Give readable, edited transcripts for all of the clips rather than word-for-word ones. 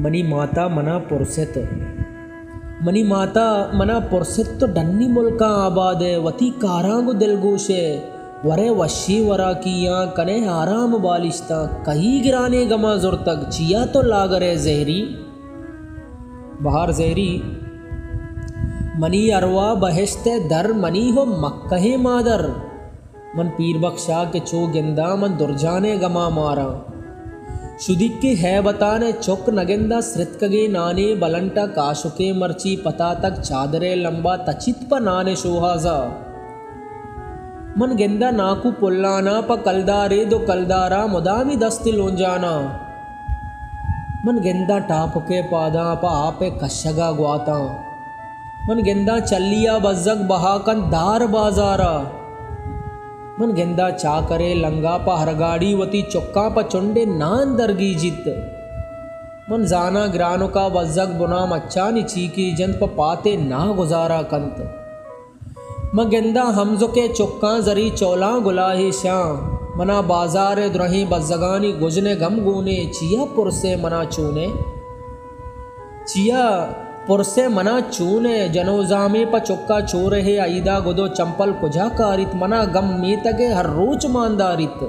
money माता मना पुरसेत money माता मना पुरसेत तो डन्नी मुल्का आबादे वती कारांगु दिलगोशे वरे वशी वरा किया कने आराम बालिश्ता कहीं गिराने गमा जोर तक चिया तो लागरे जहरी बाहर जहरी मनी अरवा बहश्ते दर मनी हो मक्कहे मादर मन पीर बख्शा के चो गेंदा मन दुर्जाने गमा मारा शुदिक के है बताने चौक नगेंदा सृतकगे नाने बलंटा काशुके मर्ची पता तक चादरे लंबा तचित प नाने शोहाजा मन गेंदा नाकु पुल्लाना प कलदारे दो कलदारा मुदामी दस्ति लोंजाना मन गेंदा टाप के पादा प आपे कशगा ग्वाता मन गेंदा चलिया बज्जक बहाकन दार बाजारा मन गेंदा चा करे लंगा प हरगाड़ी वती चौक्का प चुंडे नान दरगी जित मन जाना ग्रानो का बज्जक बुना मच्छा नि चीकी जंत प पाते ना गुजारा कंत म गेंदा हमजो के चौक्का जरी चौला गुलाही श्याम मना बाजार द्रही बज्जगानी गुजने गम गुने चिया पुरसे मना चूने चिया पुरसे मना चूने जनोजामे प चौक्का चोर है आईदा गुदो चंपल कुजा कारित मना गम मीतगे हर रोज मानदारित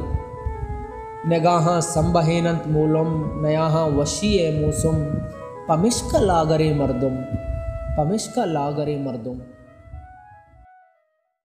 नगाहा संबहेनंत मूलम नयाहा वशीए मूसुम पमिश्क लागरे मर्दुम